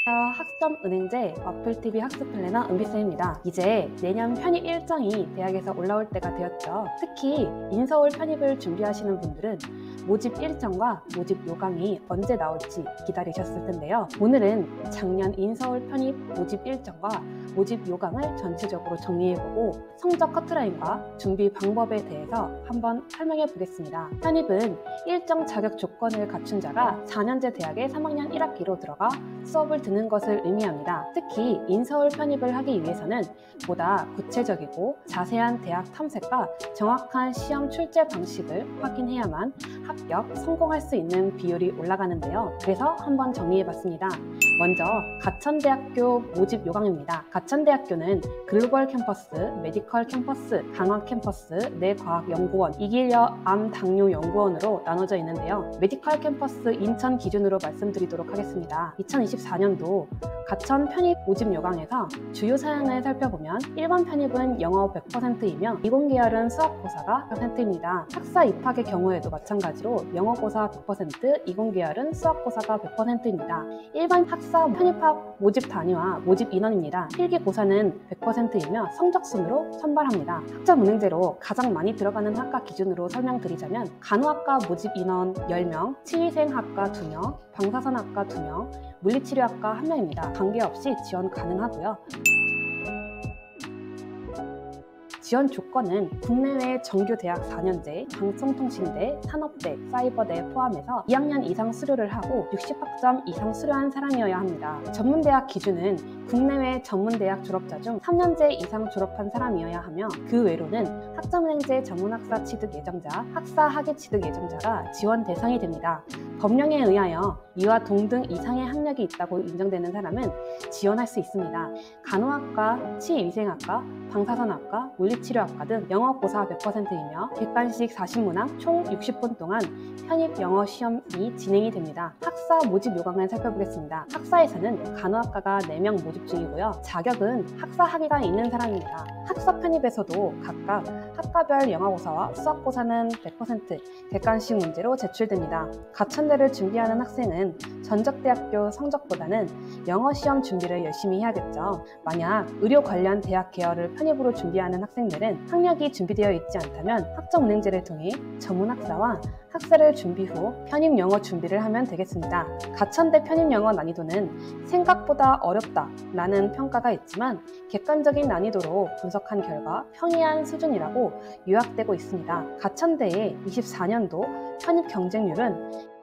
학점은행제 와플TV 학습플래너 은비쌤입니다. 이제 내년 편입 일정이 대학에서 올라올 때가 되었죠. 특히 인서울 편입을 준비하시는 분들은 모집 일정과 모집 요강이 언제 나올지 기다리셨을 텐데요. 오늘은 작년 인서울 편입 모집 일정과 모집 요강을 전체적으로 정리해보고 성적 커트라인과 준비 방법에 대해서 한번 설명해 보겠습니다. 편입은 일정 자격 조건을 갖춘 자가 4년제 대학에 3학년 1학기로 들어가 수업을 듣는 것을 의미합니다. 특히 인서울 편입을 하기 위해서는 보다 구체적이고 자세한 대학 탐색과 정확한 시험 출제 방식을 확인해야만 합격, 성공할 수 있는 비율이 올라가는데요. 그래서 한번 정리해봤습니다. 먼저 가천대학교 모집 요강입니다. 가천대학교는 글로벌 캠퍼스, 메디컬 캠퍼스, 강학 캠퍼스, 내과학연구원, 이길여 암당뇨연구원으로 나눠져 있는데요. 메디컬 캠퍼스 인천 기준으로 말씀드리도록 하겠습니다. 2024년도 가천 편입 모집 요강에서 주요 사항을 살펴보면 1번 편입은 영어 100%이며 이공계열은 수학고사가 100%입니다. 학사 입학의 경우에도 마찬가지로 영어고사 100%, 이공계열은 수학고사가 100%입니다. 일반 학사 편입학 모집 단위와 모집 인원입니다. 필기고사는 100%이며 성적순으로 선발합니다. 학점은행제로 가장 많이 들어가는 학과 기준으로 설명드리자면 간호학과 모집 인원 10명, 치위생학과 2명, 방사선학과 2명, 물리치료학과 1명입니다. 관계없이 지원 가능하고요. 지원 조건은 국내외 정규대학 4년제, 방송통신대, 산업대, 사이버대 포함해서 2학년 이상 수료를 하고 60학점 이상 수료한 사람이어야 합니다. 전문대학 기준은 국내외 전문대학 졸업자 중 3년제 이상 졸업한 사람이어야 하며 그 외로는 학점은행제 전문학사 취득 예정자, 학사 학위 취득 예정자가 지원 대상이 됩니다. 법령에 의하여 이와 동등 이상의 학력이 있다고 인정되는 사람은 지원할 수 있습니다. 간호학과, 치위생학과, 방사선학과, 물리치료학과 등 영어고사 100%이며 객관식 40문항 총 60분 동안 편입 영어 시험이 진행이 됩니다. 학사 모집 요강을 살펴보겠습니다. 학사에서는 간호학과가 4명 모집 중이고요. 자격은 학사 학위가 있는 사람입니다. 학사 편입에서도 각각 학과별 영어고사와 수학고사는 100% 객관식 문제로 제출됩니다. 가천대를 준비하는 학생은 전적대학교 성적보다는 영어 시험 준비를 열심히 해야겠죠. 만약 의료 관련 대학 계열을 편입으로 준비하는 학생들은 학력이 준비되어 있지 않다면 학점은행제를 통해 전문학사와 학사를 준비 후 편입 영어 준비를 하면 되겠습니다. 가천대 편입 영어 난이도는 생각보다 어렵다라는 평가가 있지만 객관적인 난이도로 분석한 결과 평이한 수준이라고 요약되고 있습니다. 가천대의 24년도 편입 경쟁률은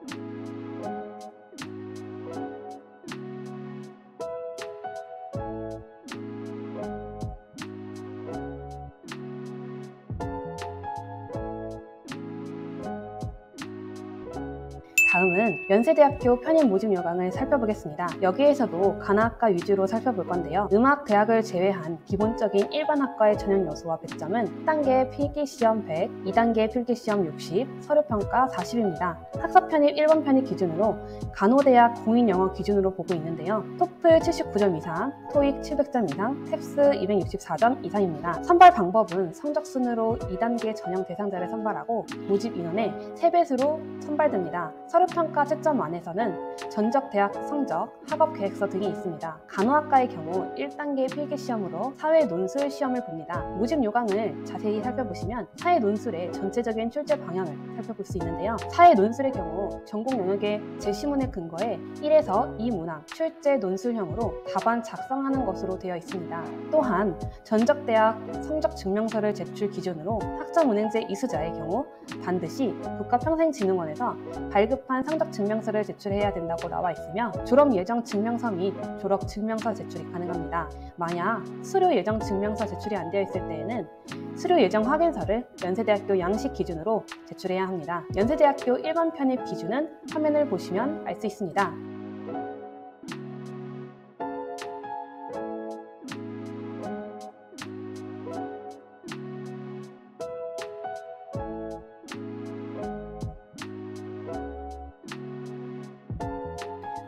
다음은 연세대학교 편입 모집 요강을 살펴보겠습니다. 여기에서도 간호학과 위주로 살펴볼 건데요. 음악대학을 제외한 기본적인 일반 학과의 전형 요소와 배점은 1단계 필기시험 100, 2단계 필기시험 60, 서류평가 40입니다. 학사 편입 1번 편입 기준으로 간호대학 공인영어 기준으로 보고 있는데요. 토플 79점 이상, 토익 700점 이상, 탭스 264점 이상입니다. 선발 방법은 성적순으로 2단계 전형 대상자를 선발하고 모집 인원의 3배수로 선발됩니다. 서류평가 채점 안에서는 전적 대학 성적, 학업 계획서 등이 있습니다. 간호학과의 경우 1단계 필기시험으로 사회 논술 시험을 봅니다. 모집 요강을 자세히 살펴보시면 사회 논술의 전체적인 출제 방향을 살펴볼 수 있는데요. 사회 논술의 경우 전공 영역의 제시문에 근거해 1에서 2문항 출제 논술형으로 답안 작성하는 것으로 되어 있습니다. 또한 전적 대학 성적 증명서를 제출 기준으로 학점은행제 이수자의 경우 반드시 국가평생진흥원에서 발급한 성적 증명서를 제출해야 된다고 나와 있으며 졸업 예정 증명서 및 졸업 증명서 제출이 가능합니다. 만약 수료 예정 증명서 제출이 안 되어 있을 때에는 수료 예정 확인서를 연세대학교 양식 기준으로 제출해야 합니다. 연세대학교 1번 편입 기준은 화면을 보시면 알 수 있습니다.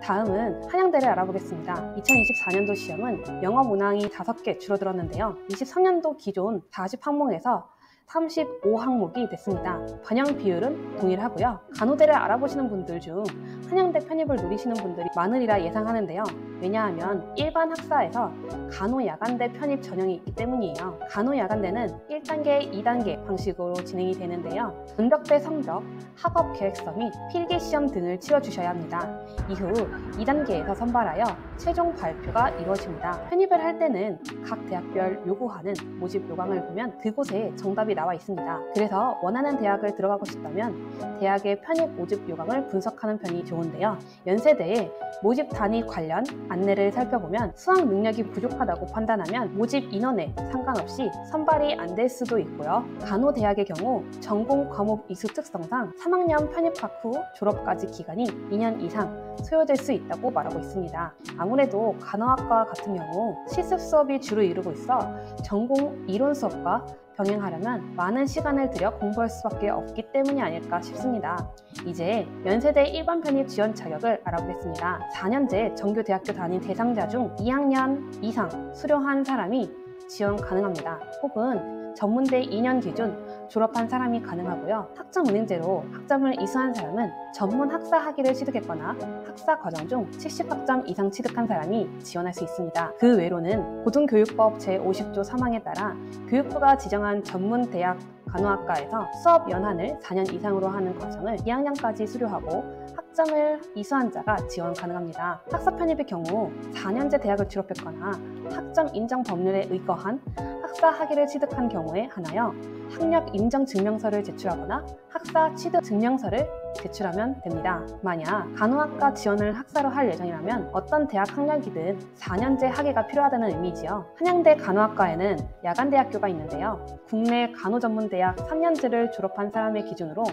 다음은 한양대를 알아보겠습니다. 2024년도 시험은 영어 문항이 5개 줄어들었는데요. 23년도 기존 40항목에서 35항목이 됐습니다. 반영 비율은 동일하고요. 간호대를 알아보시는 분들 중 한양대 편입을 노리시는 분들이 많으리라 예상하는데요. 왜냐하면 일반 학사에서 간호야간대 편입 전형이 있기 때문이에요. 간호야간대는 1단계, 2단계 방식으로 진행이 되는데요. 전적대 성적, 학업 계획서 및 필기시험 등을 치러주셔야 합니다. 이후 2단계에서 선발하여 최종 발표가 이루어집니다. 편입을 할 때는 각 대학별 요구하는 모집 요강을 보면 그곳에 정답이 나와 있습니다. 그래서 원하는 대학을 들어가고 싶다면 대학의 편입 모집 요강을 분석하는 편이 좋은데요. 연세대의 모집 단위 관련 안내를 살펴보면 수학 능력이 부족하다고 판단하면 모집 인원에 상관없이 선발이 안 될 수도 있고요. 간호대학의 경우 전공 과목 이수 특성상 3학년 편입학 후 졸업까지 기간이 2년 이상 소요될 수 있다고 말하고 있습니다. 아무래도 간호학과 같은 경우 실습 수업이 주로 이루고 있어 전공 이론 수업과 병행하려면 많은 시간을 들여 공부할 수밖에 없기 때문이 아닐까 싶습니다. 이제 연세대 일반 편입 지원 자격을 알아보겠습니다. 4년제 정규대학교 다닌 대상자 중 2학년 이상 수료한 사람이 지원 가능합니다. 혹은 전문대 2년 기준 졸업한 사람이 가능하고요. 학점은행제로 학점을 이수한 사람은 전문 학사 학위를 취득했거나 학사 과정 중 70학점 이상 취득한 사람이 지원할 수 있습니다. 그 외로는 고등교육법 제50조 3항에 따라 교육부가 지정한 전문 대학 간호학과에서 수업 연한을 4년 이상으로 하는 과정을 2학년까지 수료하고 학점을 이수한 자가 지원 가능합니다. 학사 편입의 경우 4년제 대학을 졸업했거나 학점 인정 법률에 의거한 학사 학위를 취득한 경우에 한하여 학력 인정 증명서를 제출하거나 학사 취득 증명서를 제출하면 됩니다. 만약 간호학과 지원을 학사로 할 예정이라면 어떤 대학 학력이든 4년제 학위가 필요하다는 의미지요. 한양대 간호학과에는 야간대학교가 있는데요. 국내 간호전문대학 3년제를 졸업한 사람의 기준으로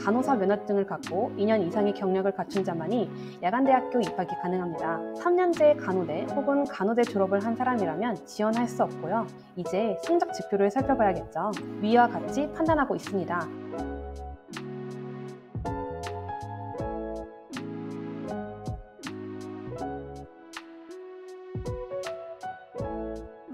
간호사 면허증을 갖고 2년 이상의 경력을 갖춘 자만이 야간대학교 입학이 가능합니다. 3년제 간호대 혹은 간호대 졸업을 한 사람이라면 지원할 수 없고요. 이제 성적 지표를 살펴봐야겠죠. 위와 같이 판단하고 있습니다.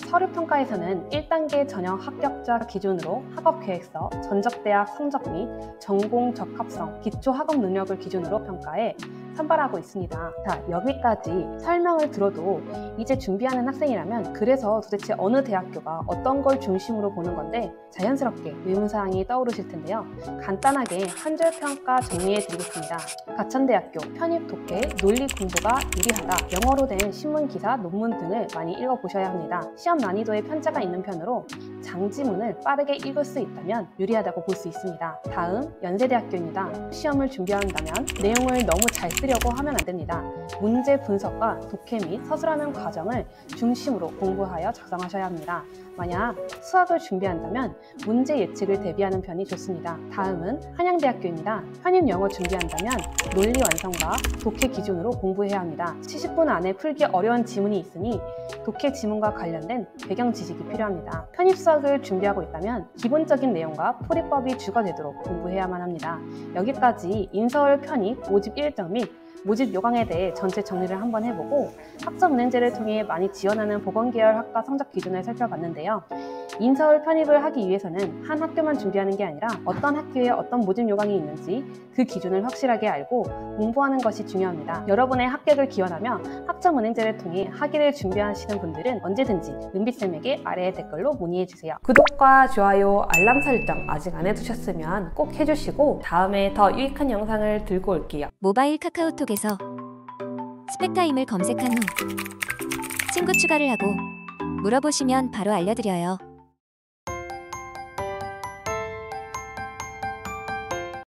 서류평가에서는 1단계 전형 합격자 기준으로 학업계획서, 전적대학 성적 및 전공 적합성, 기초학업 능력을 기준으로 평가해 선발하고 있습니다. 자, 여기까지 설명을 들어도 이제 준비하는 학생이라면 그래서 도대체 어느 대학교가 어떤 걸 중심으로 보는 건데 자연스럽게 의문사항이 떠오르실 텐데요. 간단하게 한 줄 평가 정리해 드리겠습니다. 가천대학교 편입 독해, 논리 공부가 유리하다. 영어로 된 신문기사, 논문 등을 많이 읽어보셔야 합니다. 시험 난이도에 편차가 있는 편으로 장지문을 빠르게 읽을 수 있다면 유리하다고 볼 수 있습니다. 다음 연세대학교입니다. 시험을 준비한다면 내용을 너무 잘 쓰려고 하면 안 됩니다. 문제 분석과 독해 및 서술하는 과정을 중심으로 공부하여 작성하셔야 합니다. 만약 수학을 준비한다면 문제 예측을 대비하는 편이 좋습니다. 다음은 한양대학교입니다. 편입 영어 준비한다면 논리 완성과 독해 기준으로 공부해야 합니다. 70분 안에 풀기 어려운 지문이 있으니 독해 지문과 관련된 배경 지식이 필요합니다. 편입 수학을 준비하고 있다면 기본적인 내용과 풀이법이 주거되도록 공부해야만 합니다. 여기까지 인서울 편입 모집 일정 및 모집 요강에 대해 전체 정리를 한번 해보고 학점은행제를 통해 많이 지원하는 보건계열 학과 성적 기준을 살펴봤는데요. 인서울 편입을 하기 위해서는 한 학교만 준비하는 게 아니라 어떤 학교에 어떤 모집 요강이 있는지 그 기준을 확실하게 알고 공부하는 것이 중요합니다. 여러분의 합격을 기원하며 학점은행제를 통해 학위를 준비하시는 분들은 언제든지 은비쌤에게 아래 댓글로 문의해주세요. 구독과 좋아요, 알람 설정 아직 안 해두셨으면 꼭 해주시고 다음에 더 유익한 영상을 들고 올게요. 모바일 카카오톡에서 스펙타임을 검색한 후 친구 추가를 하고 물어보시면 바로 알려드려요.